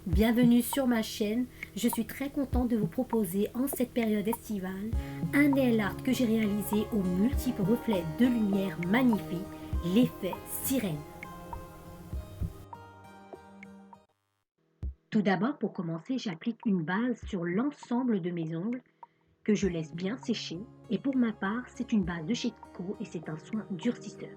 Bienvenue sur ma chaîne, je suis très contente de vous proposer en cette période estivale un nail art que j'ai réalisé aux multiples reflets de lumière magnifiques, l'effet sirène. Tout d'abord, pour commencer, j'applique une base sur l'ensemble de mes ongles que je laisse bien sécher, et pour ma part, c'est une base de chez Kiko et c'est un soin durcisseur.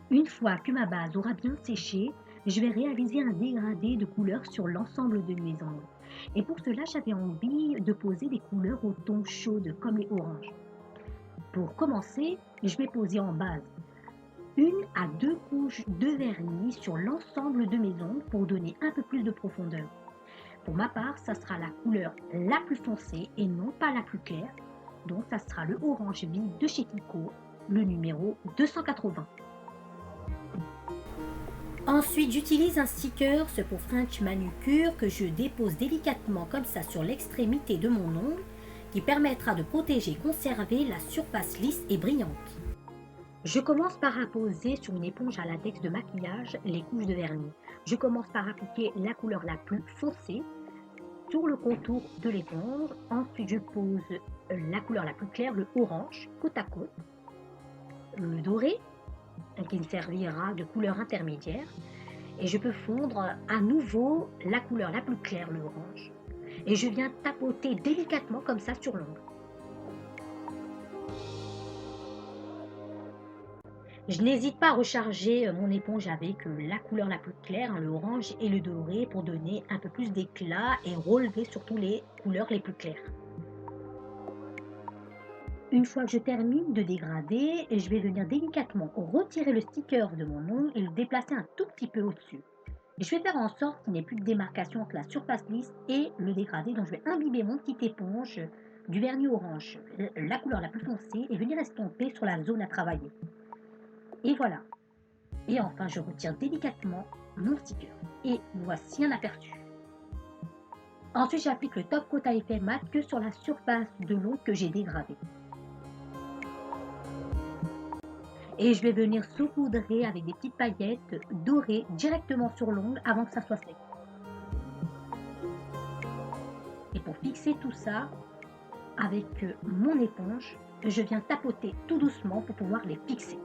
Une fois que ma base aura bien séché, je vais réaliser un dégradé de couleurs sur l'ensemble de mes ongles. Et pour cela, j'avais envie de poser des couleurs au ton chaude comme les oranges. Pour commencer, je vais poser en base une à deux couches de vernis sur l'ensemble de mes ongles pour donner un peu plus de profondeur. Pour ma part, ça sera la couleur la plus foncée et non pas la plus claire. Donc ça sera le orange vif de chez Kiko, le numéro 280. Ensuite, j'utilise un sticker, ce pour French manucure, que je dépose délicatement comme ça sur l'extrémité de mon ongle, qui permettra de protéger et conserver la surface lisse et brillante. Je commence par apposer sur une éponge à latex de maquillage les couches de vernis. Je commence par appliquer la couleur la plus foncée sur le contour de l'éponge. Ensuite, je pose la couleur la plus claire, le orange, côte à côte, le doré, qui me servira de couleur intermédiaire, et je peux fondre à nouveau la couleur la plus claire, le orange, et je viens tapoter délicatement comme ça sur l'ongle. Je n'hésite pas à recharger mon éponge avec la couleur la plus claire, le orange et le doré, pour donner un peu plus d'éclat et relever surtout les couleurs les plus claires. Une fois que je termine de dégrader, je vais venir délicatement retirer le sticker de mon ongle et le déplacer un tout petit peu au-dessus. Je vais faire en sorte qu'il n'y ait plus de démarcation entre la surface lisse et le dégradé. Donc je vais imbiber mon petite éponge du vernis orange, la couleur la plus foncée, et venir estomper sur la zone à travailler. Et voilà. Et enfin, je retire délicatement mon sticker. Et voici un aperçu. Ensuite, j'applique le top coat à effet mat que sur la surface de l'ongle que j'ai dégradé. Et je vais venir saupoudrer avec des petites paillettes dorées directement sur l'ongle avant que ça soit sec. Et pour fixer tout ça, avec mon éponge, je viens tapoter tout doucement pour pouvoir les fixer.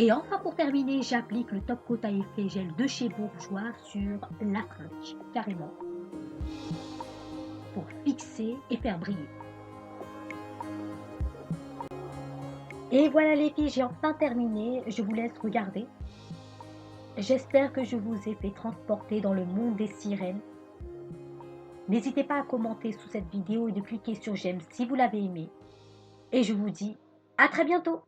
Et enfin, pour terminer, j'applique le top coat à effet gel de chez Bourjois sur la trinque, carrément, pour fixer et faire briller. Et voilà les filles, j'ai enfin terminé, je vous laisse regarder. J'espère que je vous ai fait transporter dans le monde des sirènes. N'hésitez pas à commenter sous cette vidéo et de cliquer sur j'aime si vous l'avez aimé. Et je vous dis à très bientôt!